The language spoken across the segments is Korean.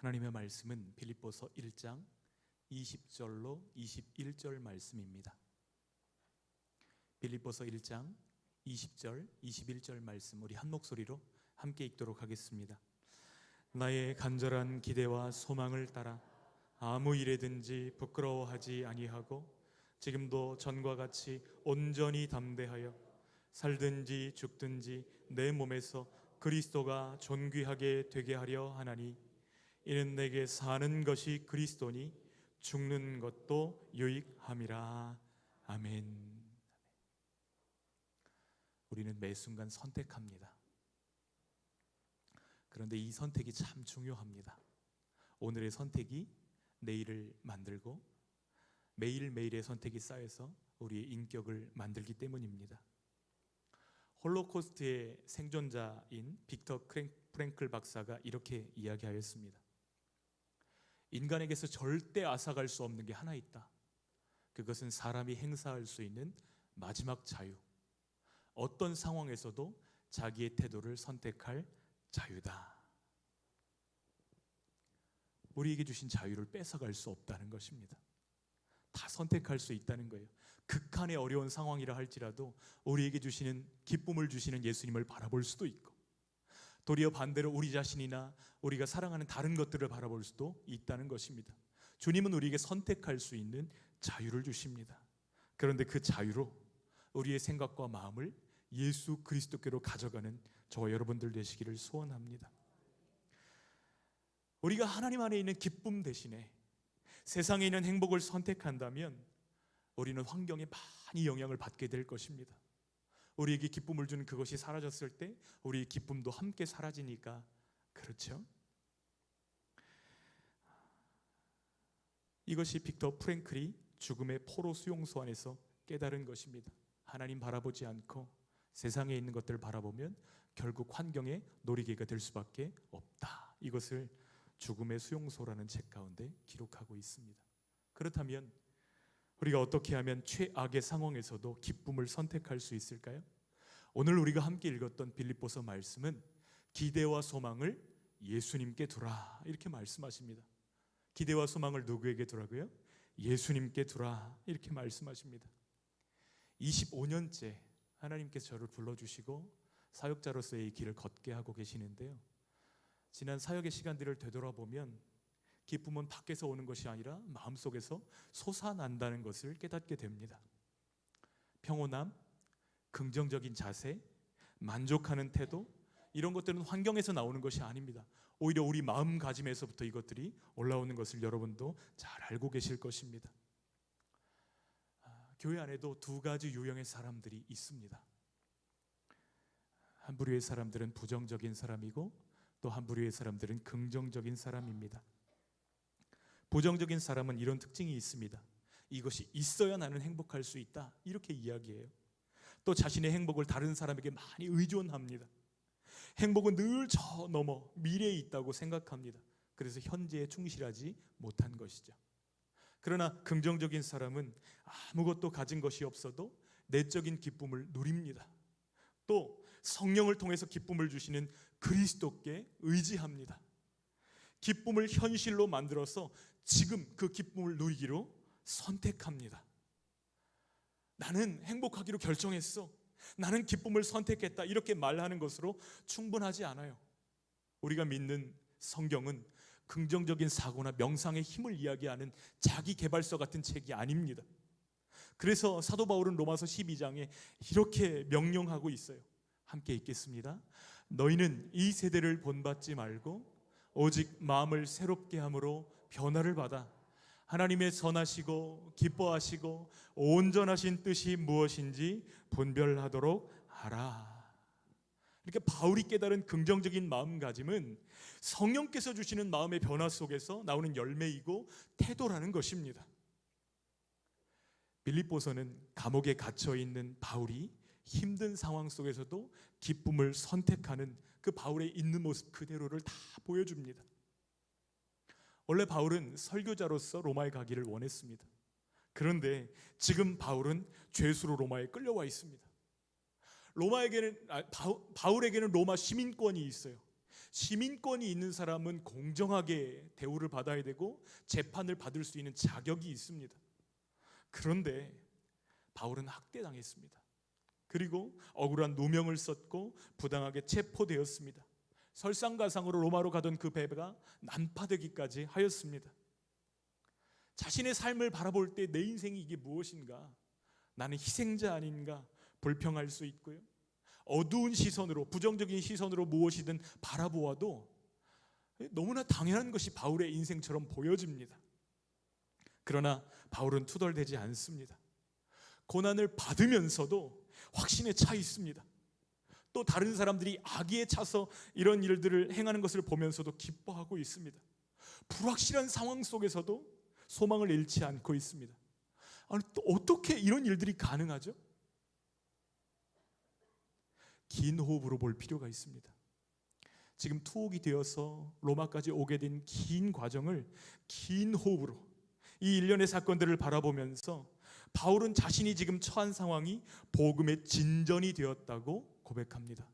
하나님의 말씀은 빌립보서 1장 20절로 21절 말씀입니다. 빌립보서 1장 20절, 21절 말씀 우리 한 목소리로 함께 읽도록 하겠습니다. 나의 간절한 기대와 소망을 따라 아무 일에든지 부끄러워하지 아니하고 지금도 전과 같이 온전히 담대하여 살든지 죽든지 내 몸에서 그리스도가 존귀하게 되게 하려 하나니 이는 내게 사는 것이 그리스도니 죽는 것도 유익함이라. 아멘. 우리는 매 순간 선택합니다. 그런데 이 선택이 참 중요합니다. 오늘의 선택이 내일을 만들고 매일매일의 선택이 쌓여서 우리의 인격을 만들기 때문입니다. 홀로코스트의 생존자인 빅터 프랭클 박사가 이렇게 이야기하였습니다. 인간에게서 절대 앗아갈 수 없는 게 하나 있다. 그것은 사람이 행사할 수 있는 마지막 자유. 어떤 상황에서도 자기의 태도를 선택할 자유다. 우리에게 주신 자유를 뺏어갈 수 없다는 것입니다. 다 선택할 수 있다는 거예요. 극한의 어려운 상황이라 할지라도 우리에게 주시는 기쁨을 주시는 예수님을 바라볼 수도 있고, 도리어 반대로 우리 자신이나 우리가 사랑하는 다른 것들을 바라볼 수도 있다는 것입니다. 주님은 우리에게 선택할 수 있는 자유를 주십니다. 그런데 그 자유로 우리의 생각과 마음을 예수 그리스도께로 가져가는 저와 여러분들 되시기를 소원합니다. 우리가 하나님 안에 있는 기쁨 대신에 세상에 있는 행복을 선택한다면 우리는 환경에 많이 영향을 받게 될 것입니다. 우리에게 기쁨을 주는 그것이 사라졌을 때 우리의 기쁨도 함께 사라지니까 그렇죠? 이것이 빅터 프랭클이 죽음의 포로 수용소 안에서 깨달은 것입니다. 하나님 바라보지 않고 세상에 있는 것들을 바라보면 결국 환경의 놀이개가 될 수밖에 없다. 이것을 죽음의 수용소라는 책 가운데 기록하고 있습니다. 그렇다면 우리가 어떻게 하면 최악의 상황에서도 기쁨을 선택할 수 있을까요? 오늘 우리가 함께 읽었던 빌립보서 말씀은 기대와 소망을 예수님께 두라 이렇게 말씀하십니다. 기대와 소망을 누구에게 두라고요? 예수님께 두라 이렇게 말씀하십니다. 25년째 하나님께서 저를 불러주시고 사역자로서의 길을 걷게 하고 계시는데요, 지난 사역의 시간들을 되돌아보면 기쁨은 밖에서 오는 것이 아니라 마음속에서 솟아난다는 것을 깨닫게 됩니다. 평온함, 긍정적인 자세, 만족하는 태도, 이런 것들은 환경에서 나오는 것이 아닙니다. 오히려 우리 마음가짐에서부터 이것들이 올라오는 것을 여러분도 잘 알고 계실 것입니다. 교회 안에도 두 가지 유형의 사람들이 있습니다. 한 부류의 사람들은 부정적인 사람이고 또 한 부류의 사람들은 긍정적인 사람입니다. 부정적인 사람은 이런 특징이 있습니다. 이것이 있어야 나는 행복할 수 있다 이렇게 이야기해요. 또 자신의 행복을 다른 사람에게 많이 의존합니다. 행복은 늘 저 너머 미래에 있다고 생각합니다. 그래서 현재에 충실하지 못한 것이죠. 그러나 긍정적인 사람은 아무것도 가진 것이 없어도 내적인 기쁨을 누립니다. 또 성령을 통해서 기쁨을 주시는 그리스도께 의지합니다. 기쁨을 현실로 만들어서 지금 그 기쁨을 누리기로 선택합니다. 나는 행복하기로 결정했어, 나는 기쁨을 선택했다 이렇게 말하는 것으로 충분하지 않아요. 우리가 믿는 성경은 긍정적인 사고나 명상의 힘을 이야기하는 자기개발서 같은 책이 아닙니다. 그래서 사도 바울은 로마서 12장에 이렇게 명령하고 있어요. 함께 읽겠습니다. 너희는 이 세대를 본받지 말고 오직 마음을 새롭게 함으로 변화를 받아 하나님의 선하시고 기뻐하시고 온전하신 뜻이 무엇인지 분별하도록 하라. 이렇게 바울이 깨달은 긍정적인 마음가짐은 성령께서 주시는 마음의 변화 속에서 나오는 열매이고 태도라는 것입니다. 빌립보서는 감옥에 갇혀 있는 바울이 힘든 상황 속에서도 기쁨을 선택하는 그 바울의 있는 모습 그대로를 다 보여줍니다. 원래 바울은 설교자로서 로마에 가기를 원했습니다. 그런데 지금 바울은 죄수로 로마에 끌려와 있습니다. 바울에게는 로마 시민권이 있어요. 시민권이 있는 사람은 공정하게 대우를 받아야 되고 재판을 받을 수 있는 자격이 있습니다. 그런데 바울은 학대당했습니다. 그리고 억울한 누명을 썼고 부당하게 체포되었습니다. 설상가상으로 로마로 가던 그 배가 난파되기까지 하였습니다. 자신의 삶을 바라볼 때 내 인생이 이게 무엇인가, 나는 희생자 아닌가 불평할 수 있고요, 어두운 시선으로, 부정적인 시선으로 무엇이든 바라보아도 너무나 당연한 것이 바울의 인생처럼 보여집니다. 그러나 바울은 투덜대지 않습니다. 고난을 받으면서도 확신에 차 있습니다. 또 다른 사람들이 악의에 차서 이런 일들을 행하는 것을 보면서도 기뻐하고 있습니다. 불확실한 상황 속에서도 소망을 잃지 않고 있습니다. 아니, 또 어떻게 이런 일들이 가능하죠? 긴 호흡으로 볼 필요가 있습니다. 지금 투옥이 되어서 로마까지 오게 된 긴 과정을 긴 호흡으로, 이 일련의 사건들을 바라보면서 바울은 자신이 지금 처한 상황이 복음의 진전이 되었다고 고백합니다.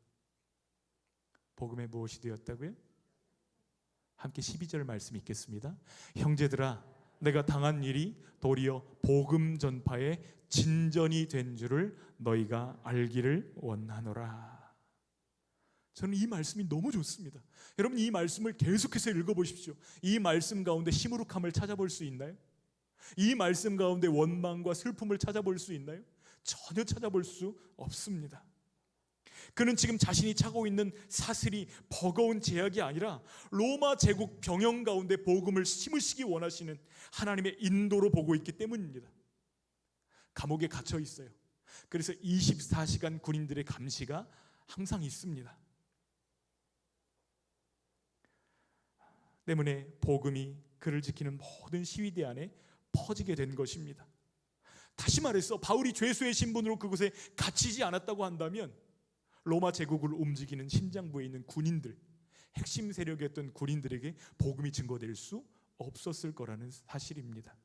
복음의 무엇이 되었다고요? 함께 12절 말씀 읽겠습니다. 형제들아, 내가 당한 일이 도리어 복음 전파의 진전이 된 줄을 너희가 알기를 원하노라. 저는 이 말씀이 너무 좋습니다. 여러분, 이 말씀을 계속해서 읽어보십시오. 이 말씀 가운데 시무룩함을 찾아볼 수 있나요? 이 말씀 가운데 원망과 슬픔을 찾아볼 수 있나요? 전혀 찾아볼 수 없습니다. 그는 지금 자신이 차고 있는 사슬이 버거운 제약이 아니라 로마 제국 병영 가운데 복음을 심으시기 원하시는 하나님의 인도로 보고 있기 때문입니다. 감옥에 갇혀 있어요. 그래서 24시간 군인들의 감시가 항상 있습니다. 때문에 복음이 그를 지키는 모든 시위대 안에 퍼지게 된 것입니다. 다시 말해서 바울이 죄수의 신분으로 그곳에 갇히지 않았다고 한다면 로마 제국을 움직이는 심장부에 있는 군인들, 핵심 세력이었던 군인들에게 복음이 증거될 수 없었을 거라는 사실입니다.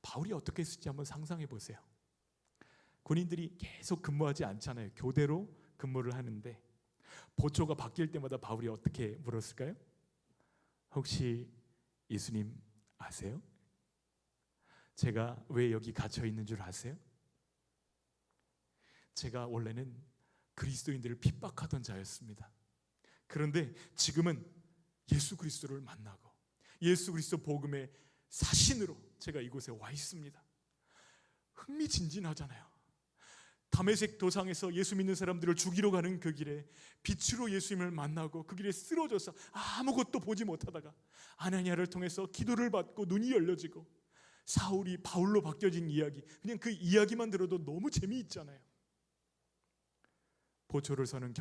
바울이 어떻게 했을지 한번 상상해 보세요. 군인들이 계속 근무하지 않잖아요. 교대로 근무를 하는데 보초가 바뀔 때마다 바울이 어떻게 물었을까요? 혹시 예수님 아세요? 제가 왜 여기 갇혀 있는 줄 아세요? 제가 원래는 그리스도인들을 핍박하던 자였습니다. 그런데 지금은 예수 그리스도를 만나고 예수 그리스도 복음의 사신으로 제가 이곳에 와 있습니다. 흥미진진하잖아요. 다메섹 도상에서 예수 믿는 사람들을 죽이러 가는 그 길에 빛으로 예수님을 만나고 그 길에 쓰러져서 아무것도 보지 못하다가 아나니아를 통해서 기도를 받고 눈이 열려지고 사울이 바울로 바뀌어진 이야기, 그냥 그 이야기만 들어도 너무 재미있잖아요. 보초를 서는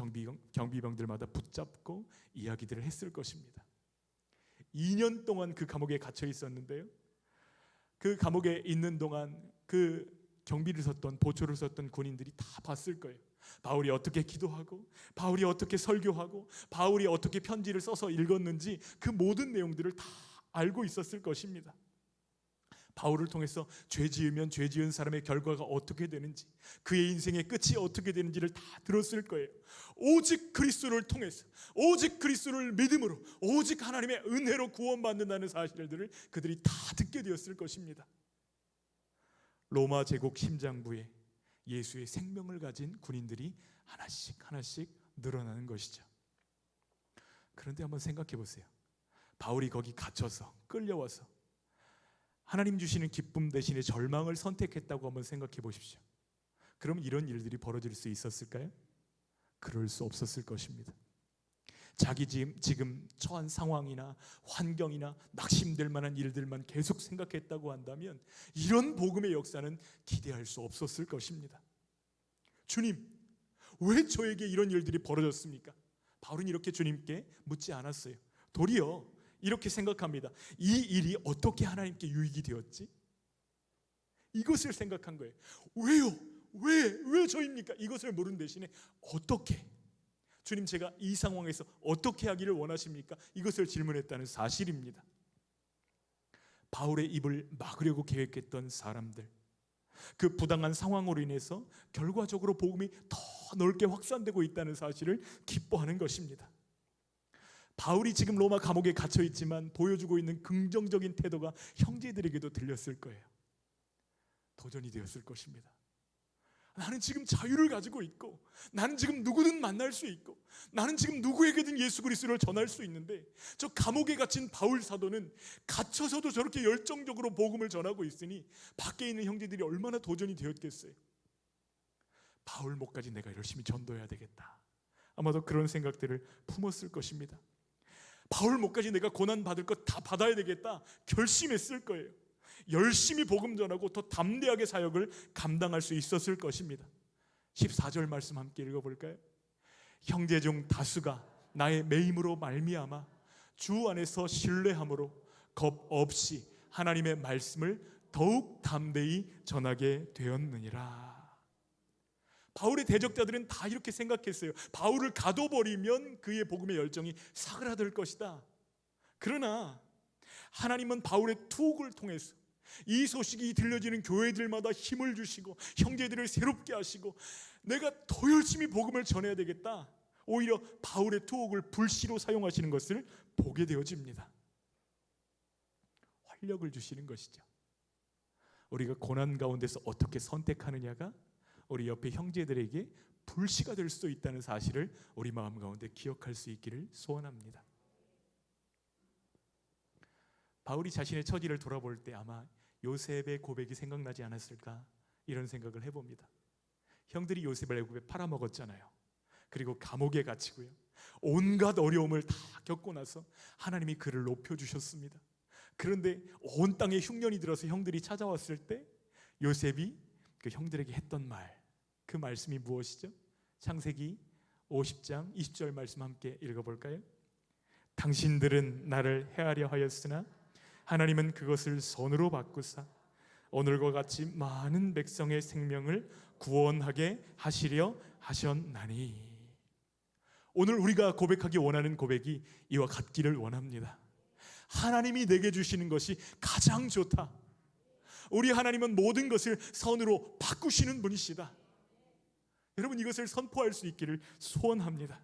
경비병들마다 붙잡고 이야기들을 했을 것입니다. 2년 동안 그 감옥에 갇혀 있었는데요, 그 감옥에 있는 동안 그 경비를 섰던, 보초를 섰던 군인들이 다 봤을 거예요. 바울이 어떻게 기도하고 바울이 어떻게 설교하고 바울이 어떻게 편지를 써서 읽었는지 그 모든 내용들을 다 알고 있었을 것입니다. 바울을 통해서 죄 지으면 죄 지은 사람의 결과가 어떻게 되는지, 그의 인생의 끝이 어떻게 되는지를 다 들었을 거예요. 오직 그리스도를 통해서, 오직 그리스도를 믿음으로, 오직 하나님의 은혜로 구원받는다는 사실들을 그들이 다 듣게 되었을 것입니다. 로마 제국 심장부에 예수의 생명을 가진 군인들이 하나씩 하나씩 늘어나는 것이죠. 그런데 한번 생각해 보세요. 바울이 거기 갇혀서 끌려와서 하나님 주시는 기쁨 대신에 절망을 선택했다고 한번 생각해 보십시오. 그럼 이런 일들이 벌어질 수 있었을까요? 그럴 수 없었을 것입니다. 자기 지금 처한 상황이나 환경이나 낙심될 만한 일들만 계속 생각했다고 한다면 이런 복음의 역사는 기대할 수 없었을 것입니다. 주님, 왜 저에게 이런 일들이 벌어졌습니까? 바울은 이렇게 주님께 묻지 않았어요. 도리어 이렇게 생각합니다. 이 일이 어떻게 하나님께 유익이 되었지? 이것을 생각한 거예요. 왜요? 왜 저입니까? 이것을 물은 대신에 어떻게? 주님, 제가 이 상황에서 어떻게 하기를 원하십니까? 이것을 질문했다는 사실입니다. 바울의 입을 막으려고 계획했던 사람들, 그 부당한 상황으로 인해서 결과적으로 복음이 더 넓게 확산되고 있다는 사실을 기뻐하는 것입니다. 바울이 지금 로마 감옥에 갇혀 있지만 보여주고 있는 긍정적인 태도가 형제들에게도 들렸을 거예요. 도전이 되었을 것입니다. 나는 지금 자유를 가지고 있고, 나는 지금 누구든 만날 수 있고, 나는 지금 누구에게든 예수 그리스도를 전할 수 있는데, 저 감옥에 갇힌 바울 사도는 갇혀서도 저렇게 열정적으로 복음을 전하고 있으니 밖에 있는 형제들이 얼마나 도전이 되었겠어요. 바울 목까지 내가 열심히 전도해야 되겠다. 아마도 그런 생각들을 품었을 것입니다. 바울 목까지 내가 고난 받을 것 다 받아야 되겠다 결심했을 거예요. 열심히 복음 전하고 더 담대하게 사역을 감당할 수 있었을 것입니다. 14절 말씀 함께 읽어볼까요? 형제 중 다수가 나의 매임으로 말미암아 주 안에서 신뢰함으로 겁 없이 하나님의 말씀을 더욱 담대히 전하게 되었느니라. 바울의 대적자들은 다 이렇게 생각했어요. 바울을 가둬버리면 그의 복음의 열정이 사그라들 것이다. 그러나 하나님은 바울의 투옥을 통해서 이 소식이 들려지는 교회들마다 힘을 주시고 형제들을 새롭게 하시고 내가 더 열심히 복음을 전해야 되겠다. 오히려 바울의 투옥을 불시로 사용하시는 것을 보게 되어집니다. 활력을 주시는 것이죠. 우리가 고난 가운데서 어떻게 선택하느냐가 우리 옆에 형제들에게 불씨가 될 수도 있다는 사실을 우리 마음 가운데 기억할 수 있기를 소원합니다. 바울이 자신의 처지를 돌아볼 때 아마 요셉의 고백이 생각나지 않았을까 이런 생각을 해봅니다. 형들이 요셉을 애굽에 팔아먹었잖아요. 그리고 감옥에 갇히고요. 온갖 어려움을 다 겪고 나서 하나님이 그를 높여주셨습니다. 그런데 온 땅에 흉년이 들어서 형들이 찾아왔을 때 요셉이 그 형들에게 했던 말, 그 말씀이 무엇이죠? 창세기 50장 20절 말씀 함께 읽어볼까요? 당신들은 나를 해하려 하였으나 하나님은 그것을 선으로 바꾸사 오늘과 같이 많은 백성의 생명을 구원하게 하시려 하셨나니. 오늘 우리가 고백하기 원하는 고백이 이와 같기를 원합니다. 하나님이 내게 주시는 것이 가장 좋다. 우리 하나님은 모든 것을 선으로 바꾸시는 분이시다. 여러분, 이것을 선포할 수 있기를 소원합니다.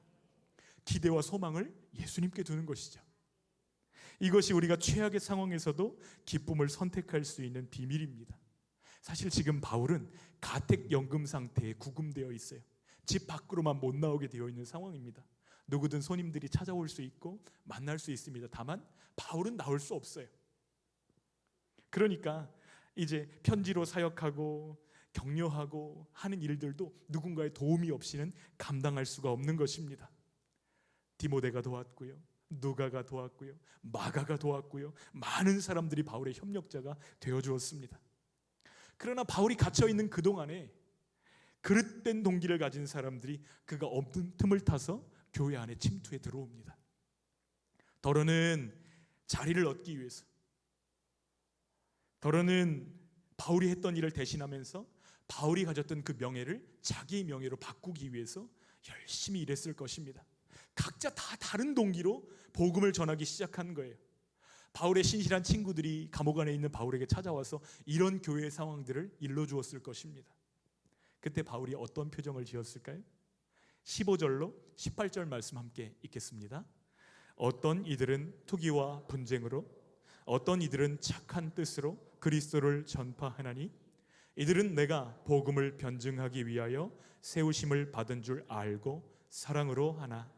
기대와 소망을 예수님께 두는 것이죠. 이것이 우리가 최악의 상황에서도 기쁨을 선택할 수 있는 비밀입니다. 사실 지금 바울은 가택연금 상태에 구금되어 있어요. 집 밖으로만 못 나오게 되어 있는 상황입니다. 누구든 손님들이 찾아올 수 있고 만날 수 있습니다. 다만 바울은 나올 수 없어요. 그러니까 이제 편지로 사역하고 격려하고 하는 일들도 누군가의 도움이 없이는 감당할 수가 없는 것입니다. 디모데가 도왔고요, 누가가 도왔고요, 마가가 도왔고요, 많은 사람들이 바울의 협력자가 되어주었습니다. 그러나 바울이 갇혀있는 그동안에 그릇된 동기를 가진 사람들이 그가 없는 틈을 타서 교회 안에 침투해 들어옵니다. 더러는 자리를 얻기 위해서, 더러는 바울이 했던 일을 대신하면서 바울이 가졌던 그 명예를 자기의 명예로 바꾸기 위해서 열심히 일했을 것입니다. 각자 다 다른 동기로 복음을 전하기 시작한 거예요. 바울의 신실한 친구들이 감옥 안에 있는 바울에게 찾아와서 이런 교회의 상황들을 일러주었을 것입니다. 그때 바울이 어떤 표정을 지었을까요? 15절로 18절 말씀 함께 읽겠습니다. 어떤 이들은 투기와 분쟁으로, 어떤 이들은 착한 뜻으로 그리스도를 전파하나니 이들은 내가 복음을 변증하기 위하여 세우심을 받은 줄 알고 사랑으로 하나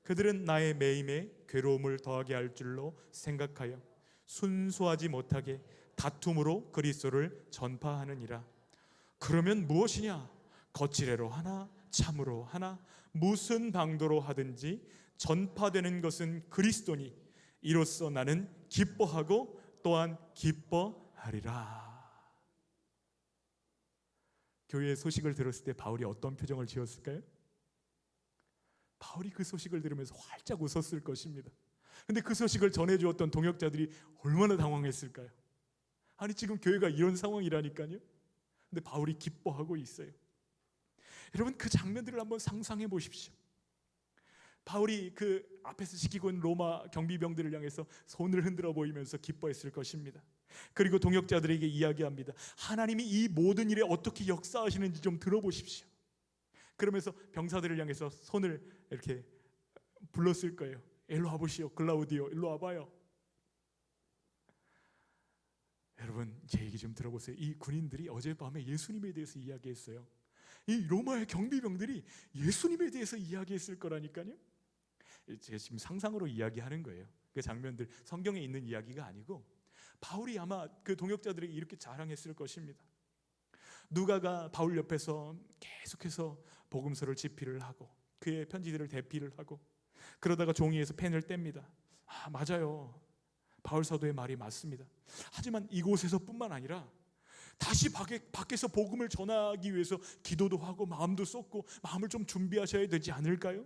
그들은 나의 매임에 괴로움을 더하게 할 줄로 생각하여 순수하지 못하게 다툼으로 그리스도를 전파하느니라. 그러면 무엇이냐? 거칠애로 하나 참으로 하나 무슨 방도로 하든지 전파되는 것은 그리스도니 이로써 나는 기뻐하고 또한 기뻐하리라. 교회의 소식을 들었을 때 바울이 어떤 표정을 지었을까요? 바울이 그 소식을 들으면서 활짝 웃었을 것입니다. 근데 그 소식을 전해주었던 동역자들이 얼마나 당황했을까요? 아니 지금 교회가 이런 상황이라니까요. 근데 바울이 기뻐하고 있어요. 여러분, 그 장면들을 한번 상상해 보십시오. 바울이 그 앞에서 지키고 있는 로마 경비병들을 향해서 손을 흔들어 보이면서 기뻐했을 것입니다. 그리고 동역자들에게 이야기합니다. 하나님이 이 모든 일에 어떻게 역사하시는지 좀 들어보십시오. 그러면서 병사들을 향해서 손을 이렇게 불렀을 거예요. 일로 와보시오. 글라우디오 일로 와봐요. 여러분 제 얘기 좀 들어보세요. 이 군인들이 어젯밤에 예수님에 대해서 이야기했어요. 이 로마의 경비병들이 예수님에 대해서 이야기했을 거라니까요. 제가 지금 상상으로 이야기하는 거예요. 그 장면들 성경에 있는 이야기가 아니고 바울이 아마 그 동역자들에게 이렇게 자랑했을 것입니다. 누가가 바울 옆에서 계속해서 복음서를 집필을 하고 그의 편지들을 대피를 하고 그러다가 종이에서 펜을 뗍니다. 아, 맞아요. 바울 사도의 말이 맞습니다. 하지만 이곳에서뿐만 아니라 다시 밖에서 복음을 전하기 위해서 기도도 하고 마음도 쏟고 마음을 좀 준비하셔야 되지 않을까요?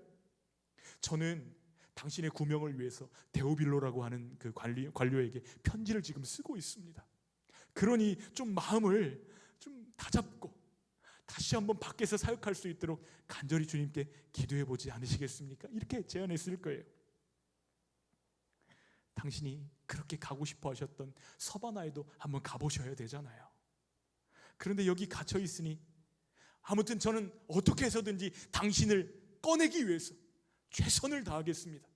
저는 당신의 구명을 위해서 데오빌로라고 하는 그 관료에게 편지를 지금 쓰고 있습니다. 그러니 좀 마음을 좀 다잡고 다시 한번 밖에서 사역할 수 있도록 간절히 주님께 기도해 보지 않으시겠습니까? 이렇게 제안했을 거예요. 당신이 그렇게 가고 싶어 하셨던 서바나에도 한번 가보셔야 되잖아요. 그런데 여기 갇혀 있으니 아무튼 저는 어떻게 해서든지 당신을 꺼내기 위해서 최선을 다하겠습니다.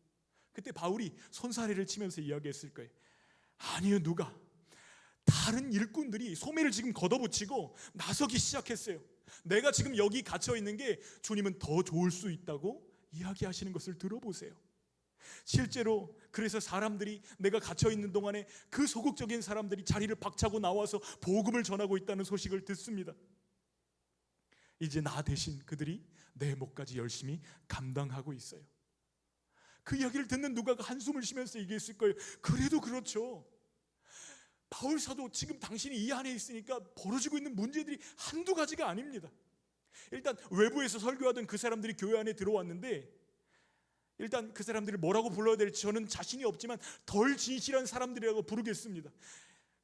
그때 바울이 손사래를 치면서 이야기했을 거예요. 아니요, 누가 다른 일꾼들이 소매를 지금 걷어붙이고 나서기 시작했어요. 내가 지금 여기 갇혀 있는 게 주님은 더 좋을 수 있다고 이야기하시는 것을 들어보세요. 실제로 그래서 사람들이 내가 갇혀 있는 동안에 그 소극적인 사람들이 자리를 박차고 나와서 복음을 전하고 있다는 소식을 듣습니다. 이제 나 대신 그들이 내 몫까지 열심히 감당하고 있어요. 그 이야기를 듣는 누가가 한숨을 쉬면서 얘기했을 거예요. 그래도 그렇죠. 바울 사도 지금 당신이 이 안에 있으니까 벌어지고 있는 문제들이 한두 가지가 아닙니다. 일단 외부에서 설교하던 그 사람들이 교회 안에 들어왔는데 일단 그 사람들을 뭐라고 불러야 될지 저는 자신이 없지만 덜 진실한 사람들이라고 부르겠습니다.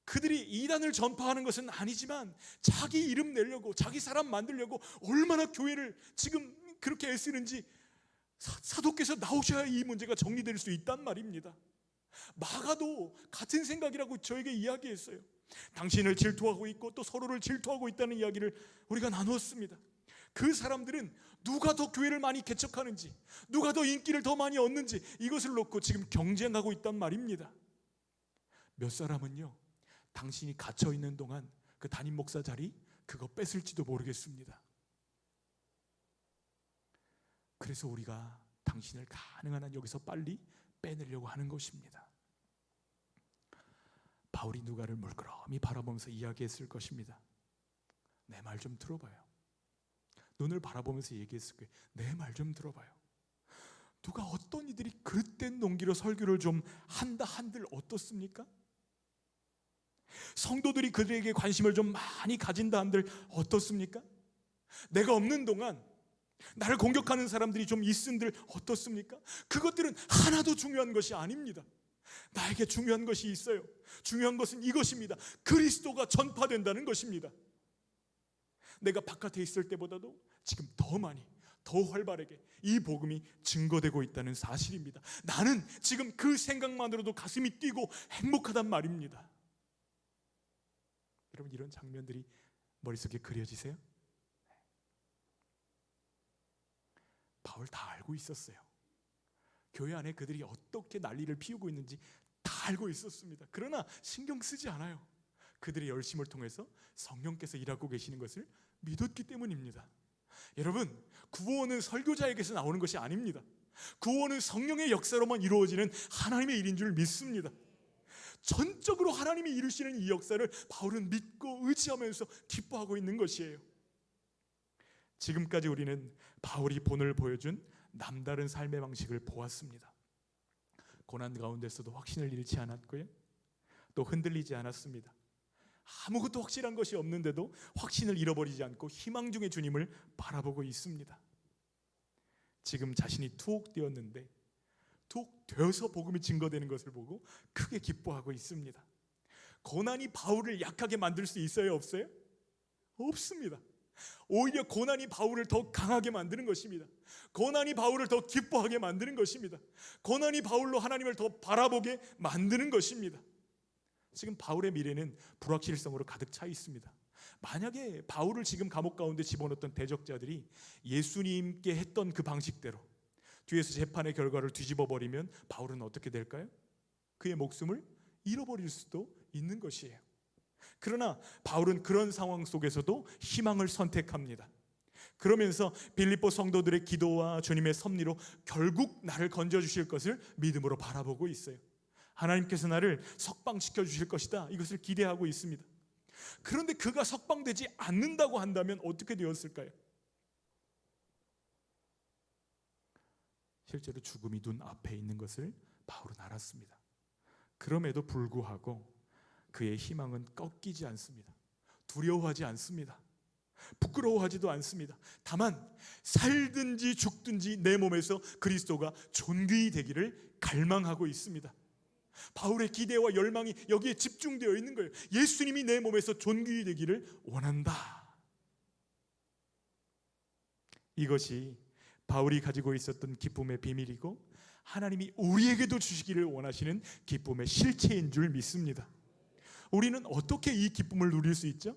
그들이 이단을 전파하는 것은 아니지만 자기 이름 내려고 자기 사람 만들려고 얼마나 교회를 지금 그렇게 애쓰는지 사도께서 나오셔야 이 문제가 정리될 수 있단 말입니다. 마가도 같은 생각이라고 저에게 이야기했어요. 당신을 질투하고 있고 또 서로를 질투하고 있다는 이야기를 우리가 나누었습니다. 그 사람들은 누가 더 교회를 많이 개척하는지, 누가 더 인기를 더 많이 얻는지 이것을 놓고 지금 경쟁하고 있단 말입니다. 몇 사람은요, 당신이 갇혀 있는 동안 그 담임 목사 자리 그거 뺏을지도 모르겠습니다. 그래서 우리가 당신을 가능한 한 여기서 빨리 빼내려고 하는 것입니다. 바울이 누가를 물끄러미 바라보면서 이야기했을 것입니다. 내 말 좀 들어봐요. 눈을 바라보면서 얘기했을 거예요. 내 말 좀 들어봐요. 누가 어떤 이들이 그릇된 동기로 설교를 좀 한다 한들 어떻습니까? 성도들이 그들에게 관심을 좀 많이 가진다 한들 어떻습니까? 내가 없는 동안 나를 공격하는 사람들이 좀 있은들 어떻습니까? 그것들은 하나도 중요한 것이 아닙니다. 나에게 중요한 것이 있어요. 중요한 것은 이것입니다. 그리스도가 전파된다는 것입니다. 내가 바깥에 있을 때보다도 지금 더 많이 더 활발하게 이 복음이 증거되고 있다는 사실입니다. 나는 지금 그 생각만으로도 가슴이 뛰고 행복하단 말입니다. 여러분 이런 장면들이 머릿속에 그려지세요? 바울 다 알고 있었어요. 교회 안에 그들이 어떻게 난리를 피우고 있는지 다 알고 있었습니다. 그러나 신경 쓰지 않아요. 그들의 열심을 통해서 성령께서 일하고 계시는 것을 믿었기 때문입니다. 여러분, 구원은 설교자에게서 나오는 것이 아닙니다. 구원은 성령의 역사로만 이루어지는 하나님의 일인 줄 믿습니다. 전적으로 하나님이 이루시는 이 역사를 바울은 믿고 의지하면서 기뻐하고 있는 것이에요. 지금까지 우리는 바울이 본을 보여준 남다른 삶의 방식을 보았습니다. 고난 가운데서도 확신을 잃지 않았고요, 또 흔들리지 않았습니다. 아무것도 확실한 것이 없는데도 확신을 잃어버리지 않고 희망 중에 주님을 바라보고 있습니다. 지금 자신이 투옥되었는데 투옥되어서 복음이 증거되는 것을 보고 크게 기뻐하고 있습니다. 고난이 바울을 약하게 만들 수 있어요, 없어요? 없습니다. 오히려 고난이 바울을 더 강하게 만드는 것입니다. 고난이 바울을 더 기뻐하게 만드는 것입니다. 고난이 바울로 하나님을 더 바라보게 만드는 것입니다. 지금 바울의 미래는 불확실성으로 가득 차 있습니다. 만약에 바울을 지금 감옥 가운데 집어넣었던 대적자들이 예수님께 했던 그 방식대로 뒤에서 재판의 결과를 뒤집어 버리면 바울은 어떻게 될까요? 그의 목숨을 잃어버릴 수도 있는 것이에요. 그러나 바울은 그런 상황 속에서도 희망을 선택합니다. 그러면서 빌립보 성도들의 기도와 주님의 섭리로 결국 나를 건져주실 것을 믿음으로 바라보고 있어요. 하나님께서 나를 석방시켜 주실 것이다, 이것을 기대하고 있습니다. 그런데 그가 석방되지 않는다고 한다면 어떻게 되었을까요? 실제로 죽음이 눈 앞에 있는 것을 바울은 알았습니다. 그럼에도 불구하고 그의 희망은 꺾이지 않습니다. 두려워하지 않습니다. 부끄러워하지도 않습니다. 다만 살든지 죽든지 내 몸에서 그리스도가 존귀히 되기를 갈망하고 있습니다. 바울의 기대와 열망이 여기에 집중되어 있는 거예요. 예수님이 내 몸에서 존귀히 되기를 원한다. 이것이 바울이 가지고 있었던 기쁨의 비밀이고 하나님이 우리에게도 주시기를 원하시는 기쁨의 실체인 줄 믿습니다. 우리는 어떻게 이 기쁨을 누릴 수 있죠?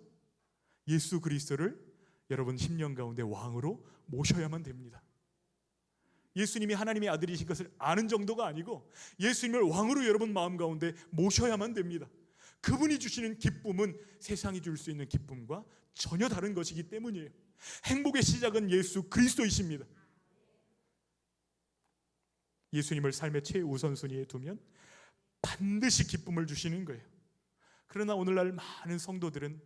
예수 그리스도를 여러분 심령 가운데 왕으로 모셔야만 됩니다. 예수님이 하나님의 아들이신 것을 아는 정도가 아니고 예수님을 왕으로 여러분 마음 가운데 모셔야만 됩니다. 그분이 주시는 기쁨은 세상이 줄 수 있는 기쁨과 전혀 다른 것이기 때문이에요. 행복의 시작은 예수 그리스도이십니다. 예수님을 삶의 최우선순위에 두면 반드시 기쁨을 주시는 거예요. 그러나 오늘날 많은 성도들은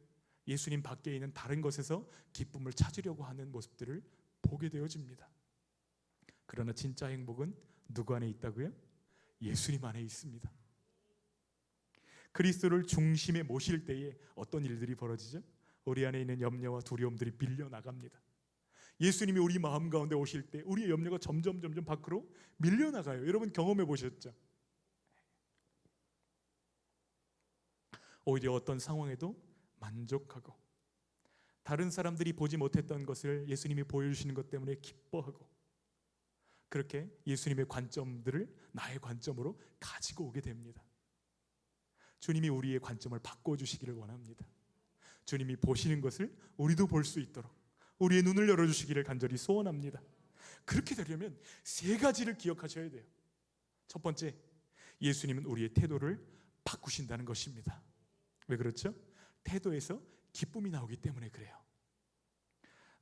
예수님 밖에 있는 다른 것에서 기쁨을 찾으려고 하는 모습들을 보게 되어집니다. 그러나 진짜 행복은 누구 안에 있다고요? 예수님 안에 있습니다. 그리스도를 중심에 모실 때에 어떤 일들이 벌어지죠? 우리 안에 있는 염려와 두려움들이 밀려나갑니다. 예수님이 우리 마음 가운데 오실 때 우리의 염려가 점점 밖으로 밀려나가요. 여러분 경험해 보셨죠? 오히려 어떤 상황에도 만족하고 다른 사람들이 보지 못했던 것을 예수님이 보여주시는 것 때문에 기뻐하고 그렇게 예수님의 관점들을 나의 관점으로 가지고 오게 됩니다. 주님이 우리의 관점을 바꿔주시기를 원합니다. 주님이 보시는 것을 우리도 볼 수 있도록 우리의 눈을 열어주시기를 간절히 소원합니다. 그렇게 되려면 세 가지를 기억하셔야 돼요. 첫 번째, 예수님은 우리의 태도를 바꾸신다는 것입니다. 왜 그렇죠? 태도에서 기쁨이 나오기 때문에 그래요.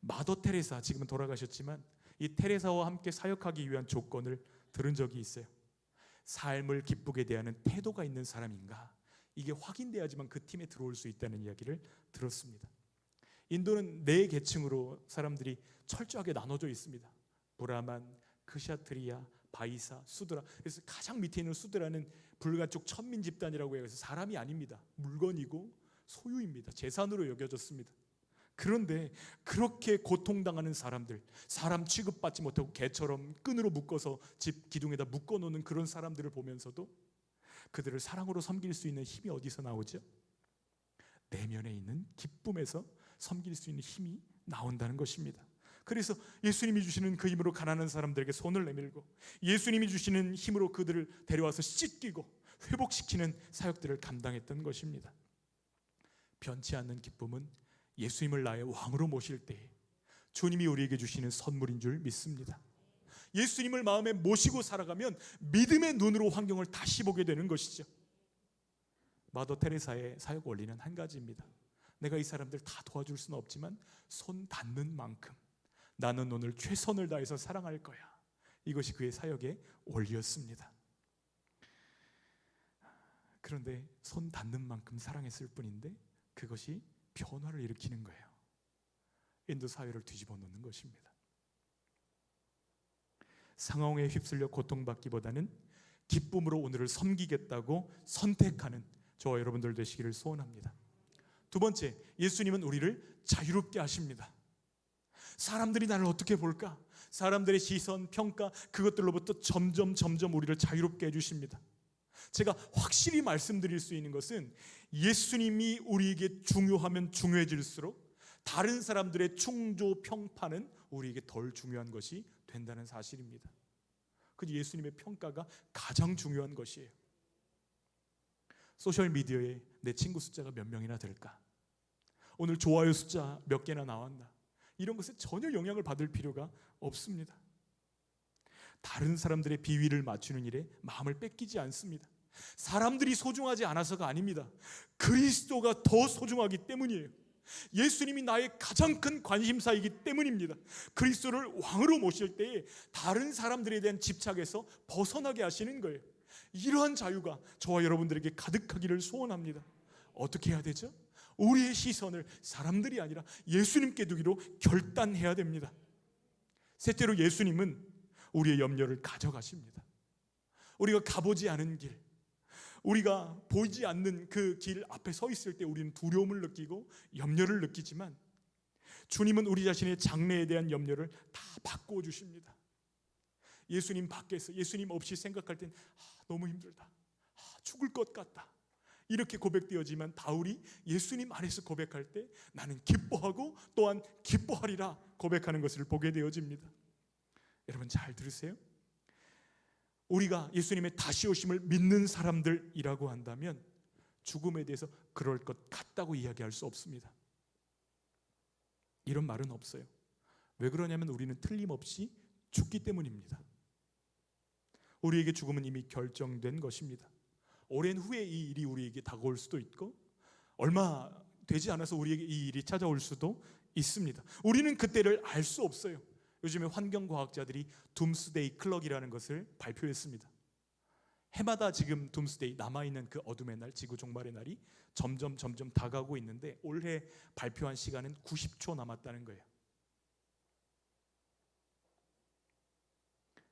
마더 테레사, 지금은 돌아가셨지만 이 테레사와 함께 사역하기 위한 조건을 들은 적이 있어요. 삶을 기쁘게 대하는 태도가 있는 사람인가, 이게 확인돼야지만 그 팀에 들어올 수 있다는 이야기를 들었습니다. 인도는 네 계층으로 사람들이 철저하게 나눠져 있습니다. 브라만, 크샤트리아, 바이사, 수드라. 그래서 가장 밑에 있는 수드라는 불가촉 천민 집단이라고 해서 사람이 아닙니다. 물건이고 소유입니다. 재산으로 여겨졌습니다. 그런데 그렇게 고통당하는 사람들, 사람 취급받지 못하고 개처럼 끈으로 묶어서 집 기둥에다 묶어놓는 그런 사람들을 보면서도 그들을 사랑으로 섬길 수 있는 힘이 어디서 나오죠? 내면에 있는 기쁨에서 섬길 수 있는 힘이 나온다는 것입니다. 그래서 예수님이 주시는 그 힘으로 가난한 사람들에게 손을 내밀고 예수님이 주시는 힘으로 그들을 데려와서 씻기고 회복시키는 사역들을 감당했던 것입니다. 변치 않는 기쁨은 예수님을 나의 왕으로 모실 때 주님이 우리에게 주시는 선물인 줄 믿습니다. 예수님을 마음에 모시고 살아가면 믿음의 눈으로 환경을 다시 보게 되는 것이죠. 마더 테레사의 사역 원리는 한 가지입니다. 내가 이 사람들 다 도와줄 수는 없지만 손 닿는 만큼 나는 오늘 최선을 다해서 사랑할 거야. 이것이 그의 사역의 원리였습니다. 그런데 손 닿는 만큼 사랑했을 뿐인데 그것이 변화를 일으키는 거예요. 인도 사회를 뒤집어 놓는 것입니다. 상황에 휩쓸려 고통받기보다는 기쁨으로 오늘을 섬기겠다고 선택하는 저와 여러분들 되시기를 소원합니다. 두 번째, 예수님은 우리를 자유롭게 하십니다. 사람들이 나를 어떻게 볼까? 사람들의 시선, 평가, 그것들로부터 점점 우리를 자유롭게 해주십니다. 제가 확실히 말씀드릴 수 있는 것은 예수님이 우리에게 중요하면 중요해질수록 다른 사람들의 충조, 평판은 우리에게 덜 중요한 것이 된다는 사실입니다. 그 예수님의 평가가 가장 중요한 것이에요. 소셜미디어에 내 친구 숫자가 몇 명이나 될까? 오늘 좋아요 숫자 몇 개나 나왔나? 이런 것에 전혀 영향을 받을 필요가 없습니다. 다른 사람들의 비위를 맞추는 일에 마음을 뺏기지 않습니다. 사람들이 소중하지 않아서가 아닙니다. 그리스도가 더 소중하기 때문이에요. 예수님이 나의 가장 큰 관심사이기 때문입니다. 그리스도를 왕으로 모실 때에 다른 사람들에 대한 집착에서 벗어나게 하시는 거예요. 이러한 자유가 저와 여러분들에게 가득하기를 소원합니다. 어떻게 해야 되죠? 우리의 시선을 사람들이 아니라 예수님께 두기로 결단해야 됩니다. 셋째로, 예수님은 우리의 염려를 가져가십니다. 우리가 가보지 않은 길, 우리가 보이지 않는 그 길 앞에 서 있을 때 우리는 두려움을 느끼고 염려를 느끼지만, 주님은 우리 자신의 장래에 대한 염려를 다 바꾸어 주십니다. 예수님 밖에서, 예수님 없이 생각할 땐 너무 힘들다, 죽을 것 같다, 이렇게 고백되어지만, 바울이 예수님 안에서 고백할 때 나는 기뻐하고 또한 기뻐하리라 고백하는 것을 보게 되어집니다. 여러분 잘 들으세요. 우리가 예수님의 다시 오심을 믿는 사람들이라고 한다면 죽음에 대해서 그럴 것 같다고 이야기할 수 없습니다. 이런 말은 없어요. 왜 그러냐면 우리는 틀림없이 죽기 때문입니다. 우리에게 죽음은 이미 결정된 것입니다. 오랜 후에 이 일이 우리에게 다가올 수도 있고, 얼마 되지 않아서 우리에게 이 일이 찾아올 수도 있습니다. 우리는 그때를 알 수 없어요. 요즘에 환경과학자들이 둠스데이 클럭이라는 것을 발표했습니다. 해마다 지금 둠스데이, 남아있는 그 어둠의 날, 지구 종말의 날이 점점 다가오고 있는데, 올해 발표한 시간은 90초 남았다는 거예요.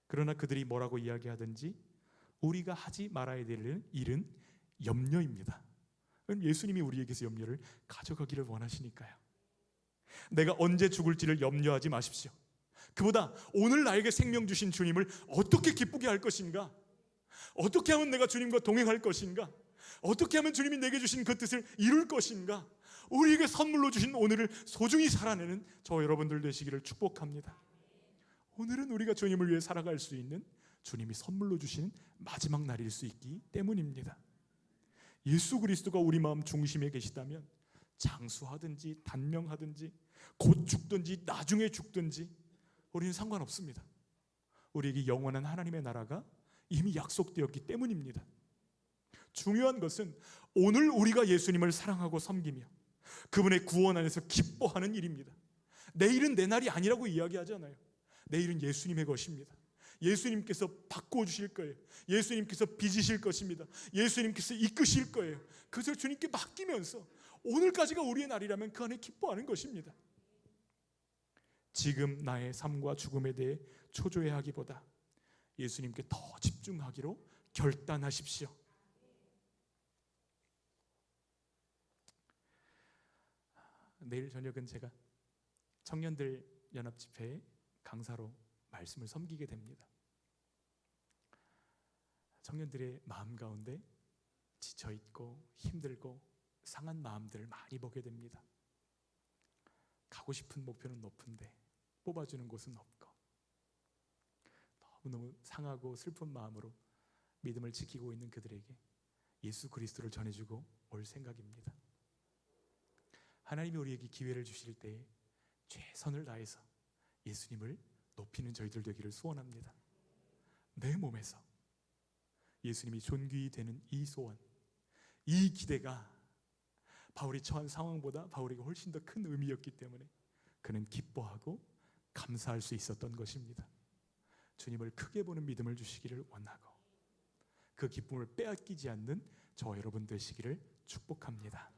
그러나 그들이 뭐라고 이야기하든지 우리가 하지 말아야 될 일은 염려입니다. 예수님이 우리에게서 염려를 가져가기를 원하시니까요. 내가 언제 죽을지를 염려하지 마십시오. 그보다 오늘 나에게 생명 주신 주님을 어떻게 기쁘게 할 것인가, 어떻게 하면 내가 주님과 동행할 것인가, 어떻게 하면 주님이 내게 주신 그 뜻을 이룰 것인가, 우리에게 선물로 주신 오늘을 소중히 살아내는 저 여러분들 되시기를 축복합니다. 오늘은 우리가 주님을 위해 살아갈 수 있는 주님이 선물로 주시는 마지막 날일 수 있기 때문입니다. 예수 그리스도가 우리 마음 중심에 계시다면 장수하든지 단명하든지 곧 죽든지 나중에 죽든지 우리는 상관없습니다. 우리에게 영원한 하나님의 나라가 이미 약속되었기 때문입니다. 중요한 것은 오늘 우리가 예수님을 사랑하고 섬기며 그분의 구원 안에서 기뻐하는 일입니다. 내일은 내 날이 아니라고 이야기하잖아요. 내일은 예수님의 것입니다. 예수님께서 바꾸어 주실 거예요. 예수님께서 빚으실 것입니다. 예수님께서 이끄실 거예요. 그래서 주님께 맡기면서 오늘까지가 우리의 날이라면 그 안에 기뻐하는 것입니다. 지금 나의 삶과 죽음에 대해 초조해하기보다 예수님께 더 집중하기로 결단하십시오. 내일 저녁은 제가 청년들 연합집회에 강사로 말씀을 섬기게 됩니다. 청년들의 마음 가운데 지쳐있고 힘들고 상한 마음들을 많이 보게 됩니다. 가고 싶은 목표는 높은데 뽑아주는 곳은 없고, 너무너무 상하고 슬픈 마음으로 믿음을 지키고 있는 그들에게 예수 그리스도를 전해주고 올 생각입니다. 하나님이 우리에게 기회를 주실 때에 최선을 다해서 예수님을 높이는 저희들 되기를 소원합니다. 내 몸에서 예수님이 존귀히 되는 이 소원, 이 기대가 바울이 처한 상황보다 바울에게 훨씬 더 큰 의미였기 때문에 그는 기뻐하고 감사할 수 있었던 것입니다. 주님을 크게 보는 믿음을 주시기를 원하고 그 기쁨을 빼앗기지 않는 저와 여러분 되시기를 축복합니다.